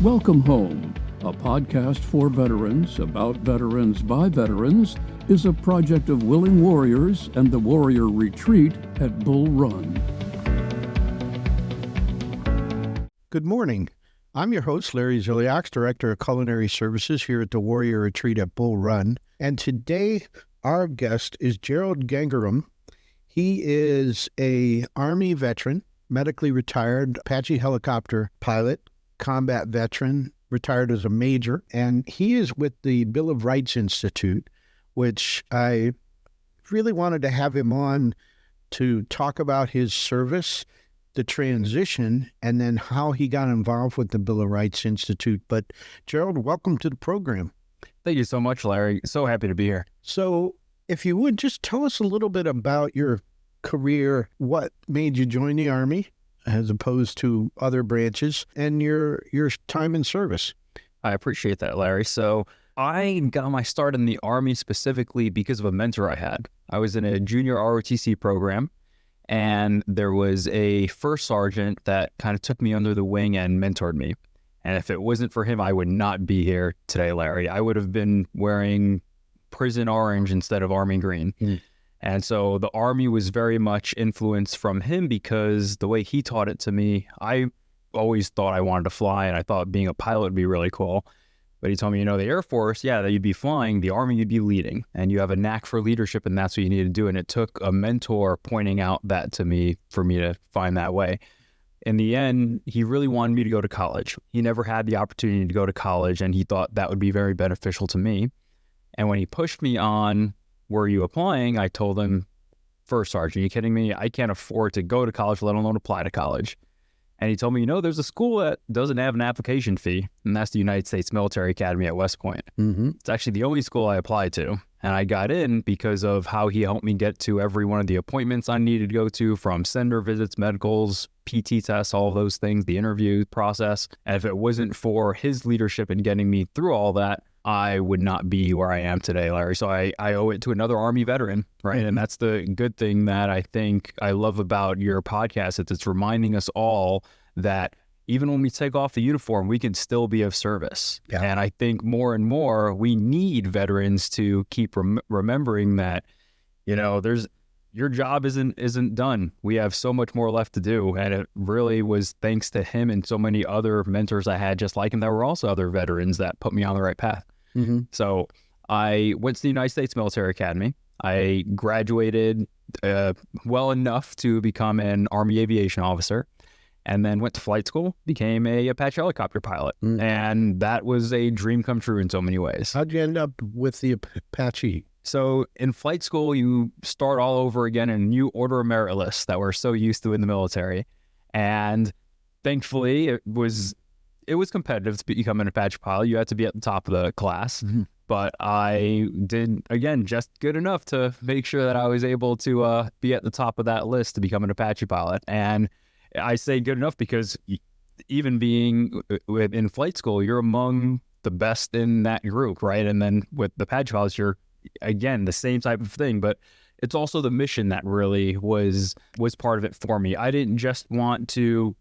Welcome Home, a podcast for veterans, about veterans by veterans, is a project of Willing Warriors and the Warrior Retreat at Bull Run. Good morning. I'm your host, Larry Ziliak, Director of Culinary Services here at the Warrior Retreat at Bull Run. And today, our guest is Gerald Gangaram. He is a Army veteran, medically retired Apache helicopter pilot, combat veteran, retired as a major, and he is with the Bill of Rights Institute, which I really wanted to have him on to talk about his service, the transition, and then how he got involved with the Bill of Rights Institute. But Gerald, welcome to the program. Thank you so much, Larry. So happy to be here. So if you would, just tell us a little bit about your career, what made you join the Army as opposed to other branches, and your time in service. I appreciate that, Larry. So I got my start in the Army specifically because of a mentor I had. I was in a junior ROTC program, and there was a first sergeant that kind of took me under the wing and mentored me. And if it wasn't for him, I would not be here today, Larry. I would have been wearing prison orange instead of Army green. And so the Army was very much influenced from him because the way he taught it to me, I always thought I wanted to fly, and I thought being a pilot would be really cool. But he told me, the Air Force, that you'd be flying, the Army you'd be leading, and you have a knack for leadership, and that's what you need to do. And it took a mentor pointing out that to me for me to find that way. In the end, he really wanted me to go to college. He never had the opportunity to go to college, and he thought that would be very beneficial to me. And when he pushed me on, were you applying? I told him, First Sergeant, are you kidding me? I can't afford to go to college, let alone apply to college. And he told me, there's a school that doesn't have an application fee, and that's the United States Military Academy at West Point. It's actually the only school I applied to. And I got in because of how he helped me get to every one of the appointments I needed to go to, from sender visits, medicals, PT tests, all of those things, the interview process. And if it wasn't for his leadership in getting me through all that, I would not be where I am today, Larry. So I owe it to another Army veteran, right? And that's the good thing that I think I love about your podcast, is it's reminding us all that even when we take off the uniform, we can still be of service. Yeah. And I think more and more we need veterans to keep remembering that, your job isn't done. We have so much more left to do. And it really was thanks to him and so many other mentors I had just like him that were also other veterans that put me on the right path. So I went to the United States Military Academy. I graduated well enough to become an Army aviation officer, and then went to flight school, became a Apache helicopter pilot. And that was a dream come true in so many ways. How'd you end up with the Apache? So in flight school, you start all over again in a new order of merit list that we're so used to in the military. And thankfully, it was competitive to become an Apache pilot. You had to be at the top of the class. But I did, again, just good enough to make sure that I was able to be at the top of that list to become an Apache pilot. And I say good enough because even being in flight school, you're among the best in that group, right? And then with the Apache pilots, you're, again, the same type of thing. But it's also the mission that really was part of it for me. I didn't just want to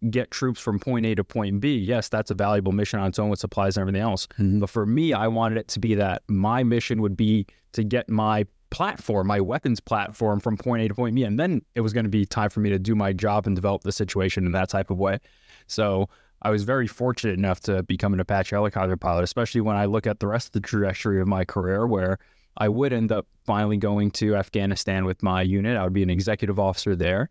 get troops from point A to point B. Yes, that's a valuable mission on its own with supplies and everything else. But for me, I wanted it to be that my mission would be to get my platform, my weapons platform, from point A to point B. And then it was going to be time for me to do my job and develop the situation in that type of way. So I was very fortunate enough to become an Apache helicopter pilot, especially when I look at the rest of the trajectory of my career, where I would end up finally going to Afghanistan with my unit. I would be an executive officer there.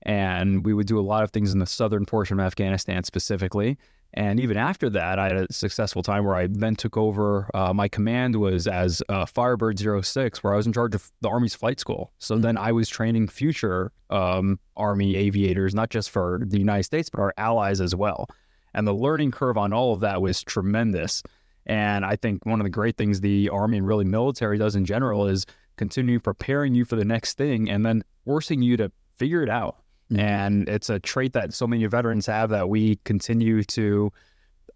And we would do a lot of things in the southern portion of Afghanistan specifically. And even after that, I had a successful time where I then took over, my command was as Firebird 06, where I was in charge of the Army's flight school. So then I was training future Army aviators, not just for the United States, but our allies as well. And the learning curve on all of that was tremendous. And I think one of the great things the Army and really military does in general is continue preparing you for the next thing and then forcing you to figure it out. And it's a trait that so many veterans have that we continue to,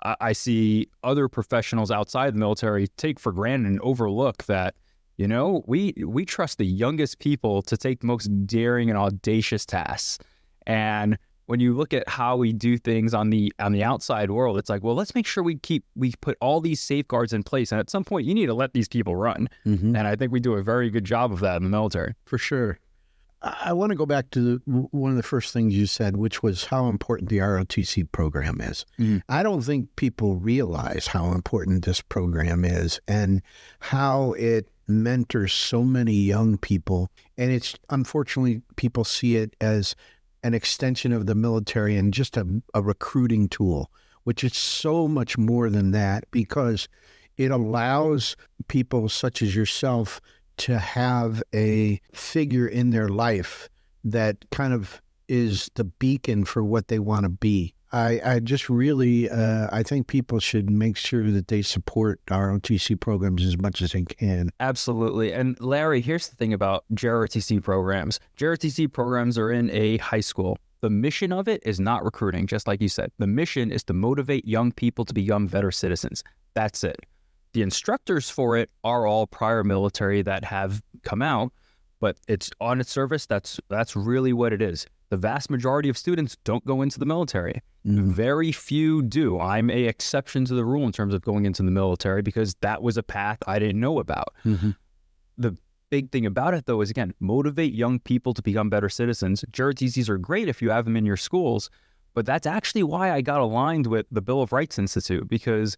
I see other professionals outside the military take for granted and overlook that, we trust the youngest people to take the most daring and audacious tasks. And when you look at how we do things on the outside world, it's like, well, let's make sure we put all these safeguards in place. And at some point, you need to let these people run. And I think we do a very good job of that in the military. For sure. I want to go back to one of the first things you said, which was how important the ROTC program is. I don't think people realize how important this program is and how it mentors so many young people. And it's, unfortunately, people see it as an extension of the military and just a recruiting tool, which is so much more than that, because it allows people such as yourself to have a figure in their life that kind of is the beacon for what they want to be. I just really, I think people should make sure that they support ROTC programs as much as they can. Absolutely. And Larry, here's the thing about JROTC programs. JROTC programs are in a high school. The mission of it is not recruiting, just like you said. The mission is to motivate young people to become better citizens. That's it. The instructors for it are all prior military that have come out, but it's on its surface, that's really what it is. The vast majority of students don't go into the military. Very few do. I'm a exception to the rule in terms of going into the military because that was a path I didn't know about. The big thing about it, though, is, again, motivate young people to become better citizens. JROTCs are great if you have them in your schools, but that's actually why I got aligned with the Bill of Rights Institute, because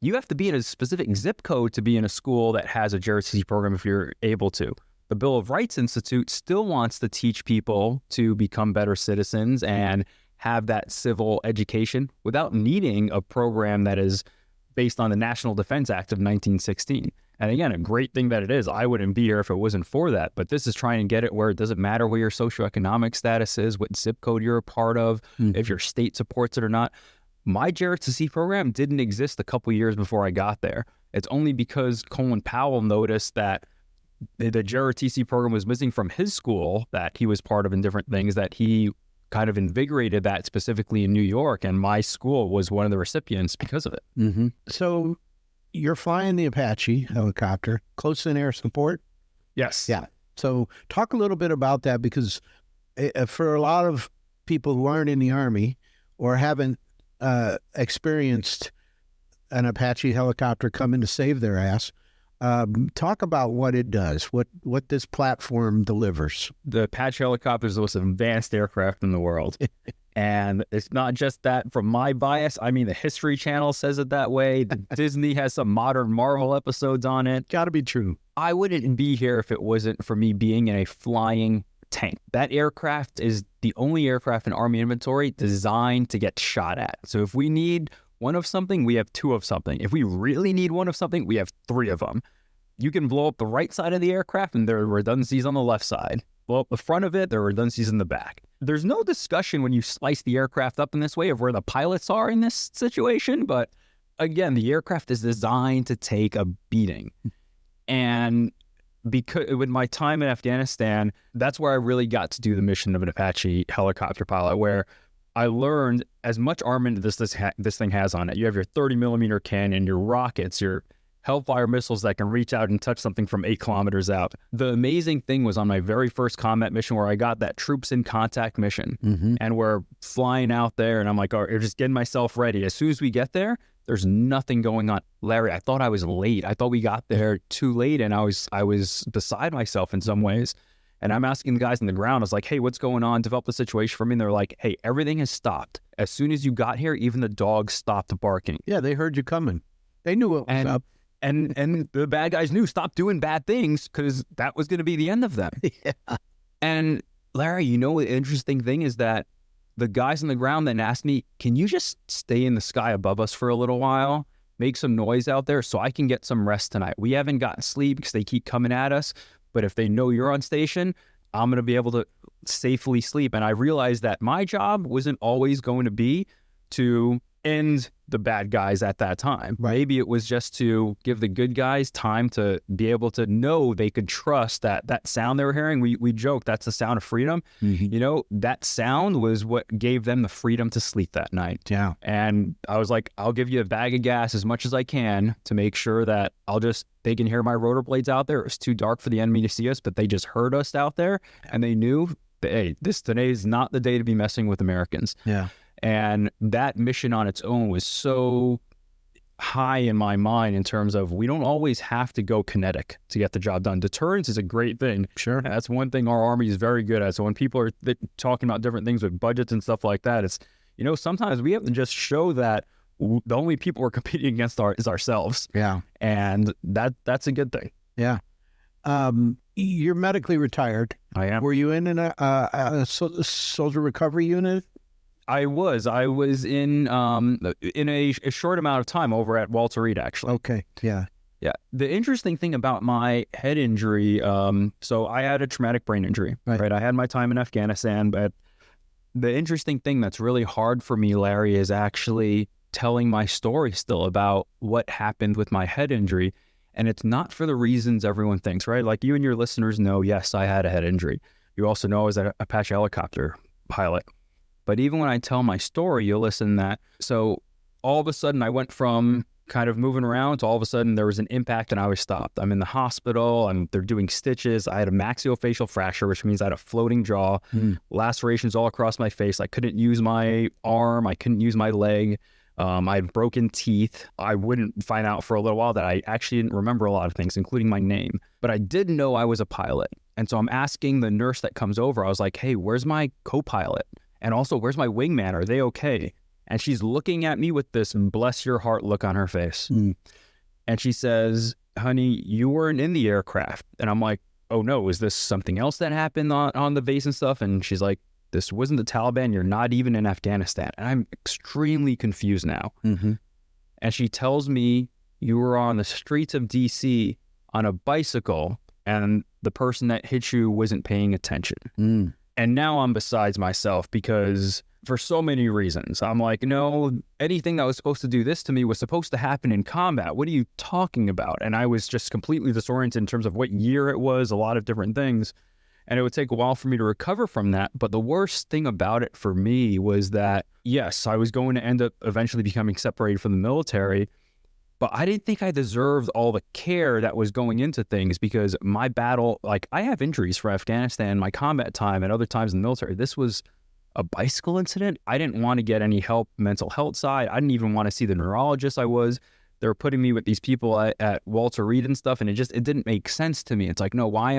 you have to be in a specific zip code to be in a school that has a JROTC program if you're able to. The Bill of Rights Institute still wants to teach people to become better citizens and have that civil education without needing a program that is based on the National Defense Act of 1916. And again, a great thing that it is. I wouldn't be here if it wasn't for that. But this is trying to get it where it doesn't matter where your socioeconomic status is, what zip code you're a part of, if your state supports it or not. My JROTC program didn't exist a couple years before I got there. It's only because Colin Powell noticed that the JROTC program was missing from his school that he was part of in different things, that he kind of invigorated that specifically in New York. And my school was one of the recipients because of it. So you're flying the Apache helicopter, close-in air support? Yes. Yeah. So talk a little bit about that, because for a lot of people who aren't in the Army or haven't experienced an Apache helicopter coming to save their ass, talk about what it does, what this platform delivers. The Apache helicopter is the most advanced aircraft in the world. And it's not just that from my bias. I mean, the History Channel says it that way. Disney has some modern Marvel episodes on it. Got to be true. I wouldn't be here if it wasn't for me being in a flying tank. That aircraft is the only aircraft in Army inventory designed to get shot at. So if we need one of something, we have two of something. If we really need one of something, we have three of them. You can blow up the right side of the aircraft and there are redundancies on the left side. Blow up the front of it, there are redundancies in the back. There's no discussion when you slice the aircraft up in this way of where the pilots are in this situation. But again, the aircraft is designed to take a beating. And because with my time in Afghanistan, that's where I really got to do the mission of an Apache helicopter pilot, where I learned as much armament this thing has on it. You have your 30 millimeter cannon, your rockets, your Hellfire missiles that can reach out and touch something from 8 kilometers out. The amazing thing was on my very first combat mission where I got that troops in contact mission, and we're flying out there and I'm like, all right, just getting myself ready. As soon as we get there, there's nothing going on. Larry, I thought I was late. I thought we got there too late, and I was beside myself in some ways. And I'm asking the guys on the ground, I was like, hey, what's going on? Develop the situation for me. And they're like, hey, everything has stopped. As soon as you got here, even the dogs stopped barking. Yeah, they heard you coming. They knew what was up. And the bad guys knew, stop doing bad things, because that was going to be the end of them. Yeah. And Larry, you know, the interesting thing is that the guys on the ground then asked me, can you just stay in the sky above us for a little while, make some noise out there so I can get some rest tonight? We haven't gotten sleep because they keep coming at us. But if they know you're on station, I'm going to be able to safely sleep. And I realized that my job wasn't always going to be to end the bad guys at that time. Maybe it was just to give the good guys time to be able to know they could trust that sound they were hearing. We joke, that's the sound of freedom. You know, that sound was what gave them the freedom to sleep that night. Yeah. And I was like, I'll give you a bag of gas as much as I can to make sure that they can hear my rotor blades out there. It was too dark for the enemy to see us, but they just heard us out there and they knew hey, today is not the day to be messing with Americans. Yeah. And that mission on its own was so high in my mind in terms of we don't always have to go kinetic to get the job done. Deterrence is a great thing. Sure. That's one thing our Army is very good at. So when people are talking about different things with budgets and stuff like that, it's, sometimes we have to just show that the only people we're competing against is ourselves. Yeah. And that's a good thing. Yeah. You're medically retired. I am. Were you in a soldier recovery unit? I was in a short amount of time over at Walter Reed, actually. Okay. Yeah. Yeah. The interesting thing about my head injury, so I had a traumatic brain injury, right? I had my time in Afghanistan, but the interesting thing that's really hard for me, Larry, is actually telling my story still about what happened with my head injury. And it's not for the reasons everyone thinks, right? Like you and your listeners know, yes, I had a head injury. You also know I was an Apache helicopter pilot. But even when I tell my story, you'll listen that. So all of a sudden I went from kind of moving around to all of a sudden there was an impact and I was stopped. I'm in the hospital and they're doing stitches. I had a maxillofacial fracture, which means I had a floating jaw, lacerations all across my face. I couldn't use my arm. I couldn't use my leg. I had broken teeth. I wouldn't find out for a little while that I actually didn't remember a lot of things, including my name. But I did know I was a pilot. And so I'm asking the nurse that comes over, I was like, hey, where's my co-pilot? And also, where's my wingman? Are they okay? And she's looking at me with this bless your heart look on her face. And she says, honey, you weren't in the aircraft. And I'm like, oh no, is this something else that happened on the base and stuff? And she's like, this wasn't the Taliban. You're not even in Afghanistan. And I'm extremely confused now. And she tells me you were on the streets of DC on a bicycle and the person that hit you wasn't paying attention. And now I'm besides myself because for so many reasons, I'm like, no, anything that was supposed to do this to me was supposed to happen in combat. What are you talking about? And I was just completely disoriented in terms of what year it was, a lot of different things. And it would take a while for me to recover from that. But the worst thing about it for me was that, yes, I was going to end up eventually becoming separated from the military, but I didn't think I deserved all the care that was going into things because my battle, like I have injuries for Afghanistan, my combat time and other times in the military. This was a bicycle incident. I didn't want to get any help, mental health side. I didn't even want to see the neurologist they were putting me with these people at Walter Reed and stuff. And it didn't make sense to me. It's like, no, why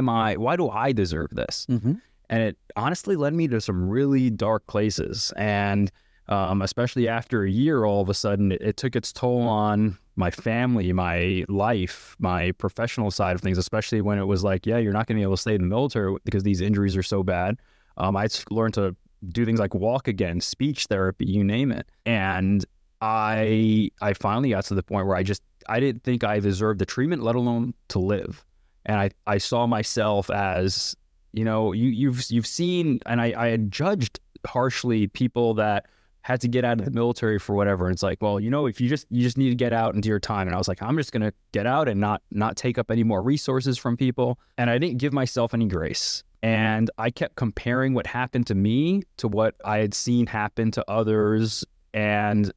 do I deserve this? And it honestly led me to some really dark places. And especially after a year, all of a sudden, it took its toll on my family, my life, my professional side of things, especially when it was like, yeah, you're not going to be able to stay in the military because these injuries are so bad. I learned to do things like walk again, speech therapy, you name it. And I finally got to the point where I didn't think I deserved the treatment, let alone to live. And I saw myself as, you've seen, and I had judged harshly people that had to get out of the military for whatever. And it's like, well, if you just need to get out and do your time. And I was like, I'm just going to get out and not take up any more resources from people. And I didn't give myself any grace. And I kept comparing what happened to me to what I had seen happen to others. And,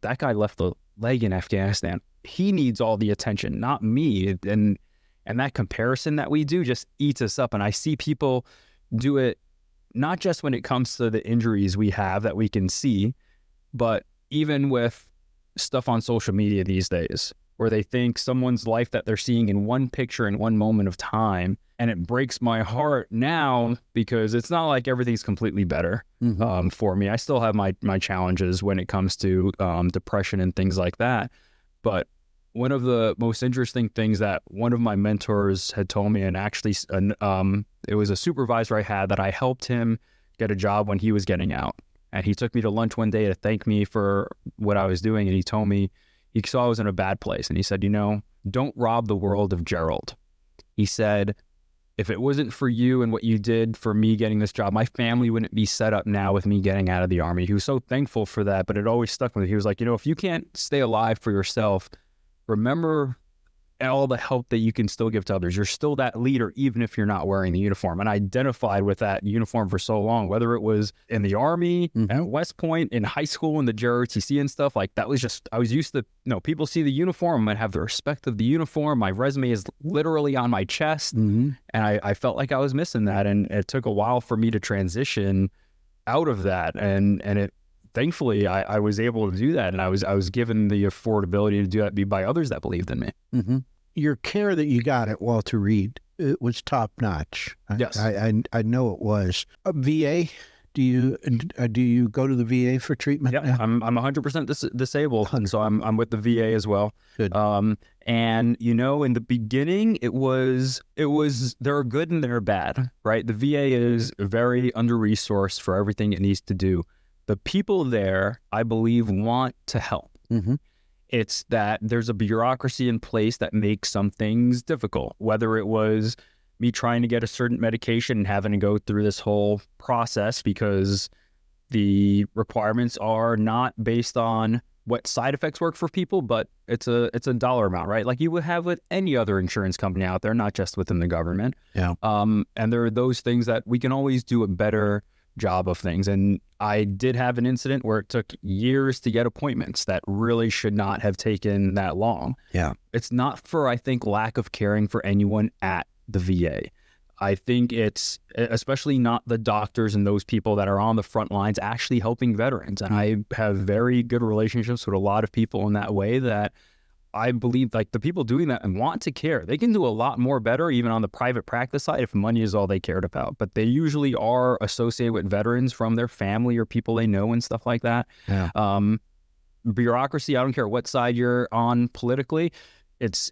that guy left a leg in Afghanistan. He needs all the attention, not me. And that comparison that we do just eats us up. And I see people do it not just when it comes to the injuries we have that we can see, but even with stuff on social media these days, where they think someone's life that they're seeing in one picture in one moment of time. And it breaks my heart now because it's not like everything's completely better for me. I still have my challenges when it comes to depression and things like that. But one of the most interesting things that one of my mentors had told me, and actually it was a supervisor I had that I helped him get a job when he was getting out. And he took me to lunch one day to thank me for what I was doing. And he told me he saw I was in a bad place. And he said, don't rob the world of Gerald. He said, if it wasn't for you and what you did for me getting this job, my family wouldn't be set up now with me getting out of the Army. He was so thankful for that, but it always stuck with me. He was like, if you can't stay alive for yourself, remember all the help that you can still give to others. You're still that leader, even if you're not wearing the uniform. And I identified with that uniform for so long, whether it was in the Army, at West Point, in high school, in the JROTC and stuff. Like, that was just, I was used to, people see the uniform and have the respect of the uniform. My resume is literally on my chest. And I felt like I was missing that. And it took a while for me to transition out of that. And it, thankfully, I was able to do that, and I was given the affordability to do that by others that believed in me. Your care that you got at Walter Reed, it was top notch. Yes, I know it was. VA, do you go to the VA for treatment? Yeah, I'm 100% disabled, and so I'm with the VA as well. Good. And in the beginning, it was there are good and there are bad, right? The VA is very under-resourced for everything it needs to do. The people there, I believe, want to help. It's that there's a bureaucracy in place that makes some things difficult, whether it was me trying to get a certain medication and having to go through this whole process because the requirements are not based on what side effects work for people, but it's a dollar amount, right? Like you would have with any other insurance company out there, not just within the government. Yeah. And there are those things that we can always do a better job of things. And I did have an incident where it took years to get appointments that really should not have taken that long. Yeah. It's not for, I think, lack of caring for anyone at the VA. I think it's especially not the doctors and those people that are on the front lines actually helping veterans. And I have very good relationships with a lot of people in that way that I believe, like, the people doing that and want to care, they can do a lot more better even on the private practice side if money is all they cared about. But they usually are associated with veterans from their family or people they know and stuff like that. Yeah. Bureaucracy, I don't care what side you're on politically, it's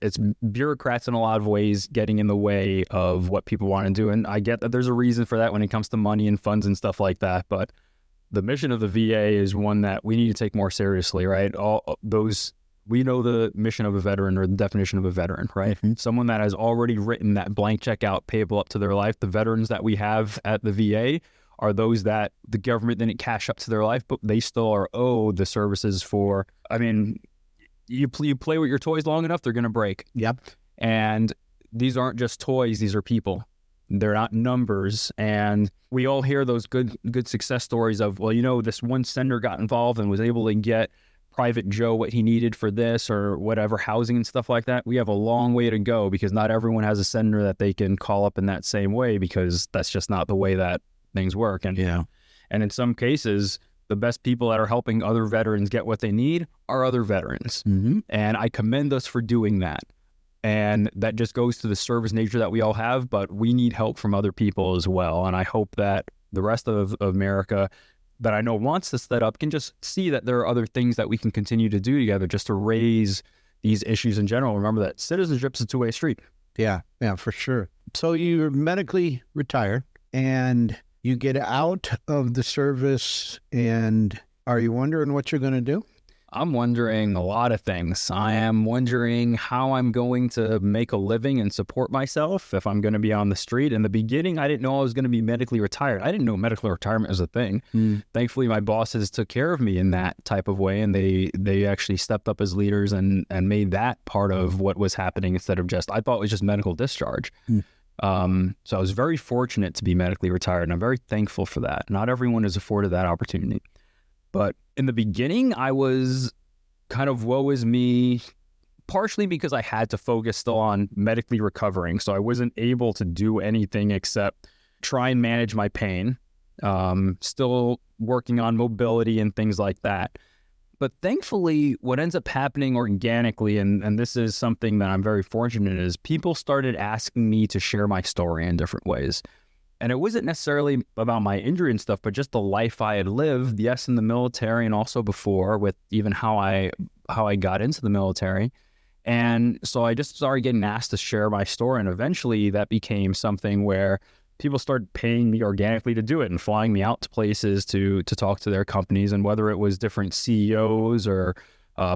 bureaucrats in a lot of ways getting in the way of what people want to do. And I get that there's a reason for that when it comes to money and funds and stuff like that. But the mission of the VA is one that we need to take more seriously, right? We know the mission of a veteran or the definition of a veteran, right? Someone that has already written that blank check out payable up to their life. The veterans that we have at the VA are those that the government didn't cash up to their life, but they still are owed the services for. I mean, you play with your toys long enough, they're going to break. Yep. And these aren't just toys, these are people. They're not numbers. And we all hear those good success stories of, well, this one sender got involved and was able to get Private Joe what he needed for this or whatever, housing and stuff like that. We have a long way to go because not everyone has a sender that they can call up in that same way, because that's just not the way that things work. And in some cases, the best people that are helping other veterans get what they need are other veterans. And I commend us for doing that. And that just goes to the service nature that we all have, but we need help from other people as well. And I hope that the rest of America that I know wants to set up can just see that there are other things that we can continue to do together just to raise these issues in general. Remember that citizenship is a two-way street. Yeah, for sure. So you're medically retired and you get out of the service, and are you wondering what you're going to do? I'm wondering a lot of things. I am wondering how I'm going to make a living and support myself if I'm going to be on the street. In the beginning, I didn't know I was going to be medically retired. I didn't know medical retirement was a thing. Thankfully, my bosses took care of me in that type of way, and they actually stepped up as leaders and made that part of what was happening instead of just, I thought it was just medical discharge. So I was very fortunate to be medically retired, and I'm very thankful for that. Not everyone is afforded that opportunity. But in the beginning, I was kind of woe is me, partially because I had to focus still on medically recovering. So I wasn't able to do anything except try and manage my pain, still working on mobility and things like that. But thankfully, what ends up happening organically, and this is something that I'm very fortunate in, is people started asking me to share my story in different ways. And it wasn't necessarily about my injury and stuff, but just the life I had lived, yes, in the military and also before, with even how I got into the military. And so I just started getting asked to share my story. And eventually that became something where people started paying me organically to do it and flying me out to places to talk to their companies. And whether it was different CEOs or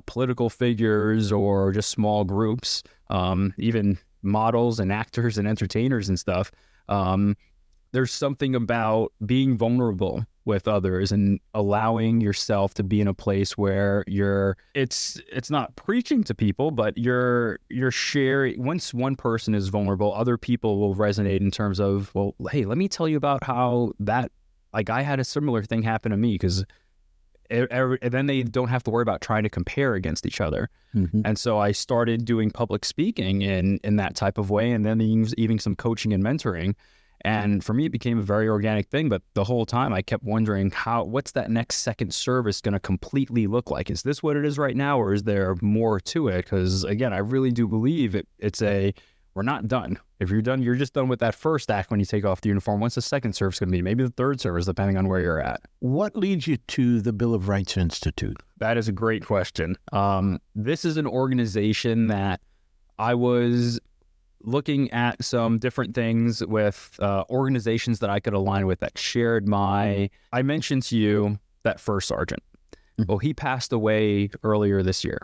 political figures or just small groups, even models and actors and entertainers and stuff, there's something about being vulnerable with others and allowing yourself to be in a place where it's not preaching to people, but you're sharing. Once one person is vulnerable, other people will resonate in terms of, well, hey, let me tell you about how that, like, I had a similar thing happen to me, because then they don't have to worry about trying to compare against each other. And so I started doing public speaking in that type of way, and then even some coaching and mentoring. And for me, it became a very organic thing. But the whole time I kept wondering, what's that next second service going to completely look like? Is this what it is right now, or is there more to it? Because again, I really do believe we're not done. If you're done, you're just done with that first act when you take off the uniform. What's the second service going to be? Maybe the third service, depending on where you're at. What leads you to the Bill of Rights Institute? That is a great question. This is an organization that I was looking at some different things with organizations that I could align with that shared I mentioned to you that first sergeant. Well, he passed away earlier this year.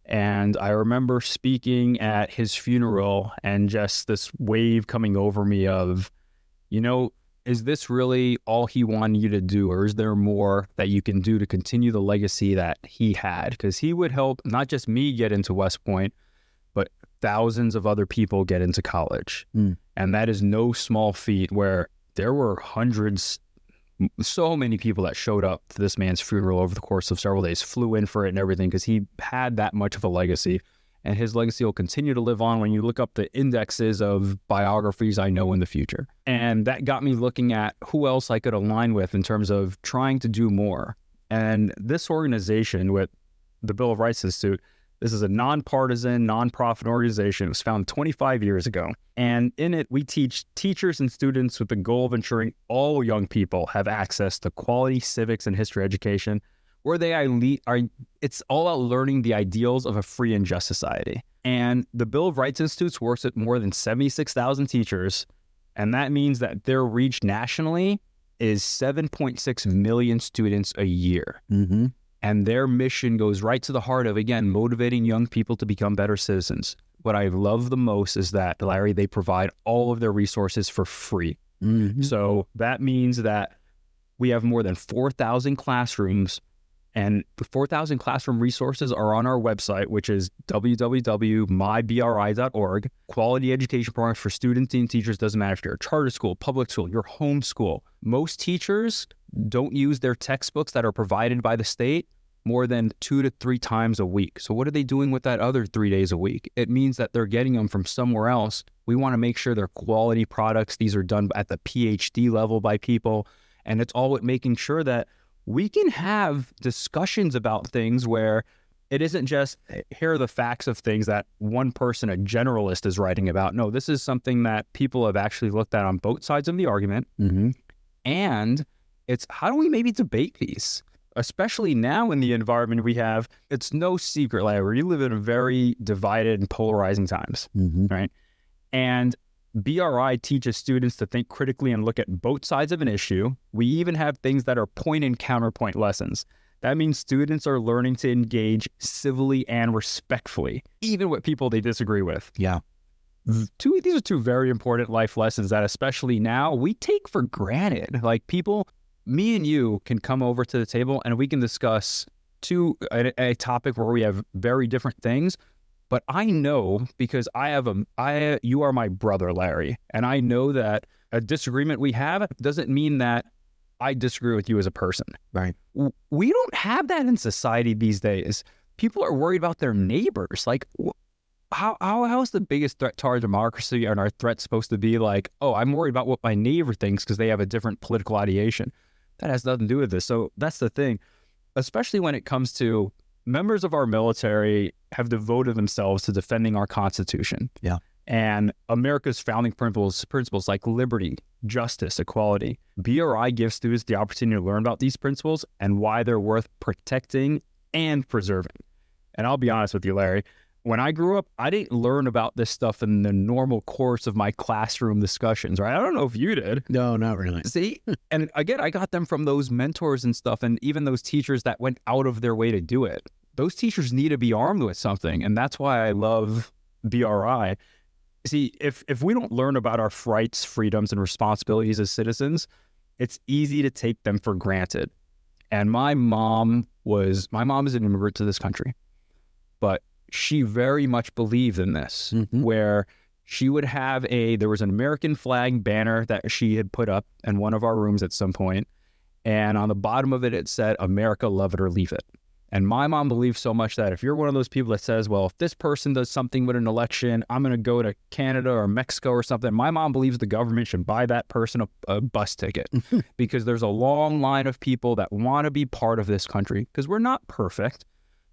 And I remember speaking at his funeral and just this wave coming over me of, is this really all he wanted you to do? Or is there more that you can do to continue the legacy that he had? Because he would help not just me get into West Point, but thousands of other people get into college. And that is no small feat, where there were hundreds, so many people that showed up to this man's funeral over the course of several days, flew in for it and everything, because he had that much of a legacy. And his legacy will continue to live on when you look up the indexes of biographies I know in the future. And that got me looking at who else I could align with in terms of trying to do more. And this organization with the Bill of Rights Institute, this is a nonpartisan, nonprofit organization. It was founded 25 years ago. And in it, we teach teachers and students with the goal of ensuring all young people have access to quality civics and history education, where it's all about learning the ideals of a free and just society. And the Bill of Rights Institute works with more than 76,000 teachers. And that means that their reach nationally is 7.6 million students a year. And their mission goes right to the heart of, again, motivating young people to become better citizens. What I love the most is that, Larry, they provide all of their resources for free. So that means that we have more than 4,000 classrooms, and the 4,000 classroom resources are on our website, which is www.mybri.org. Quality education programs for students and teachers, doesn't matter if you're a charter school, public school, your home school. Most teachers don't use their textbooks that are provided by the state more than 2 to 3 times a week. So what are they doing with that other 3 days a week? It means that they're getting them from somewhere else. We want to make sure they're quality products. These are done at the PhD level by people. And it's all with making sure that we can have discussions about things where it isn't just, here are the facts of things that one person, a generalist, is writing about. No, this is something that people have actually looked at on both sides of the argument. And it's, how do we maybe debate these? Especially now in the environment we have, it's no secret, Larry, we live in a very divided and polarizing times, right? And BRI teaches students to think critically and look at both sides of an issue. We even have things that are point and counterpoint lessons. That means students are learning to engage civilly and respectfully, even with people they disagree with. These are 2 very important life lessons that, especially now, we take for granted. Like, people, me and you can come over to the table and we can discuss a topic where we have very different things. But I know, because you are my brother, Larry, and I know that a disagreement we have doesn't mean that I disagree with you as a person. Right. We don't have that in society these days. People are worried about their neighbors. Like, how is the biggest threat to our democracy and our threat supposed to be like, oh, I'm worried about what my neighbor thinks because they have a different political ideation? That has nothing to do with this. So that's the thing, especially when it comes to members of our military have devoted themselves to defending our Constitution. And America's founding principles like liberty, justice, equality. BRI gives students the opportunity to learn about these principles and why they're worth protecting and preserving. And I'll be honest with you, Larry, when I grew up, I didn't learn about this stuff in the normal course of my classroom discussions, right? I don't know if you did. No, not really. See? And again, I got them from those mentors and stuff, and even those teachers that went out of their way to do it. Those teachers need to be armed with something, and that's why I love BRI. See, if we don't learn about our rights, freedoms, and responsibilities as citizens, it's easy to take them for granted. And my mom is an immigrant to this country, but she very much believed in this, where she would have there was an American flag banner that she had put up in one of our rooms at some point, and on the bottom of it, it said, "America, love it or leave it." And my mom believed so much that if you're one of those people that says, well, if this person does something with an election, I'm going to go to Canada or Mexico or something, my mom believes the government should buy that person a bus ticket because there's a long line of people that want to be part of this country, because we're not perfect,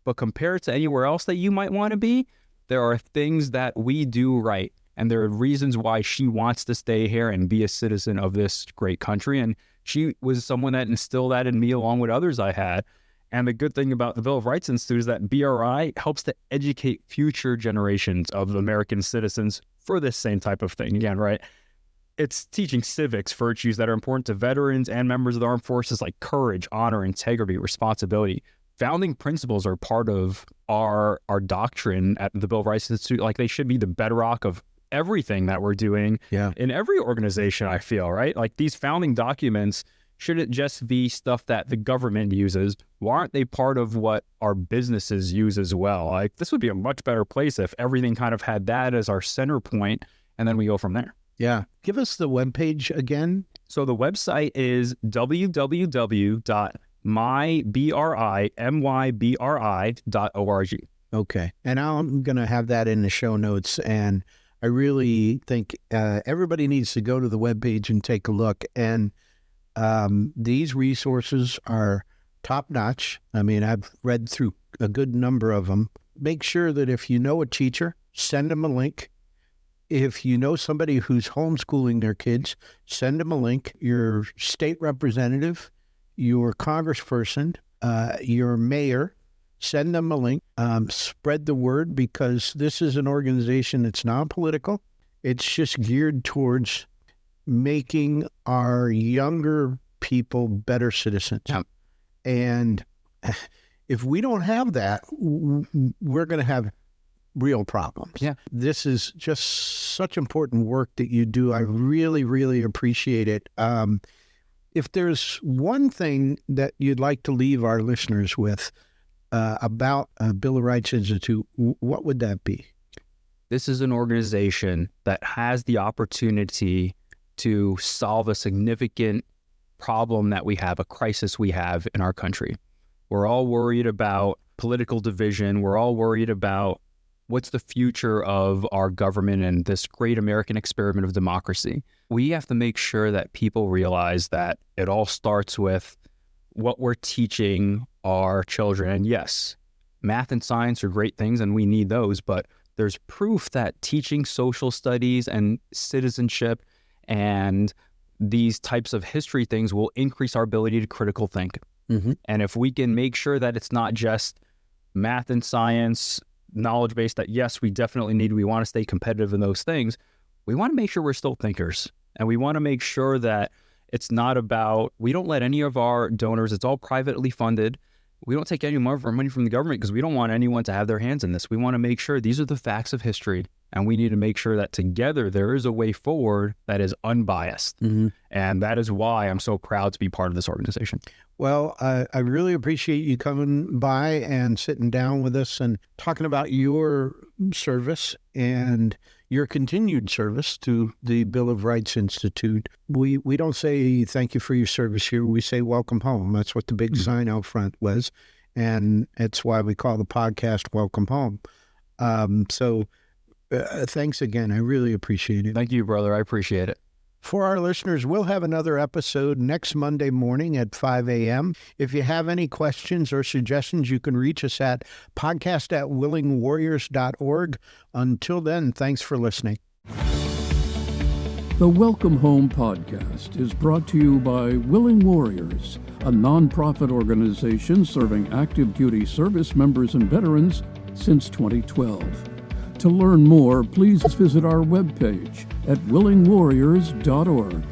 but compared to anywhere else that you might want to be, there are things that we do right. And there are reasons why she wants to stay here and be a citizen of this great country. And she was someone that instilled that in me along with others I had. And the good thing about the Bill of Rights Institute is that BRI helps to educate future generations of American citizens for this same type of thing. Again, right? It's teaching civics virtues that are important to veterans and members of the armed forces, like courage, honor, integrity, responsibility. Founding principles are part of our doctrine at the Bill of Rights Institute. Like, they should be the bedrock of everything that we're doing in every organization, I feel, right? Like, these founding documents shouldn't just be stuff that the government uses. Why aren't they part of what our businesses use as well? Like, this would be a much better place if everything kind of had that as our center point, and then we go from there. Yeah. Give us the webpage again. So the website is www.mybri.org. Okay. And I'm going to have that in the show notes. And I really think everybody needs to go to the webpage and take a look. And these resources are top-notch. I mean, I've read through a good number of them. Make sure that if you know a teacher, send them a link. If you know somebody who's homeschooling their kids, send them a link. Your state representative, your congressperson, your mayor, send them a link. Spread the word, because this is an organization that's non-political. It's just geared towards making our younger people better citizens. Yeah. And if we don't have that, we're going to have real problems. Yeah. This is just such important work that you do. I really, really appreciate it. If there's one thing that you'd like to leave our listeners with about Bill of Rights Institute, what would that be? This is an organization that has the opportunity to solve a significant problem that we have, a crisis we have in our country. We're all worried about political division. We're all worried about what's the future of our government and this great American experiment of democracy. We have to make sure that people realize that it all starts with what we're teaching our children. And yes, math and science are great things and we need those, but there's proof that teaching social studies and citizenship and these types of history things will increase our ability to critical think. Mm-hmm. And if we can make sure that it's not just math and science, knowledge base that, yes, we definitely need, we want to stay competitive in those things, we want to make sure we're still thinkers. And we want to make sure that it's not about, we don't let any of our donors, it's all privately funded. We don't take any more of our money from the government because we don't want anyone to have their hands in this. We want to make sure these are the facts of history. And we need to make sure that together there is a way forward that is unbiased. Mm-hmm. And that is why I'm so proud to be part of this organization. Well, I really appreciate you coming by and sitting down with us and talking about your service and your continued service to the Bill of Rights Institute. We don't say thank you for your service here. We say welcome home. That's what the big sign out front was. And it's why we call the podcast Welcome Home. Thanks again. I really appreciate it. Thank you, brother. I appreciate it. For our listeners, we'll have another episode next Monday morning at 5 a.m. If you have any questions or suggestions, you can reach us at podcast@willingwarriors.org. Until then, thanks for listening. The Welcome Home podcast is brought to you by Willing Warriors, a nonprofit organization serving active duty service members and veterans since 2012. To learn more, please visit our webpage at willingwarriors.org.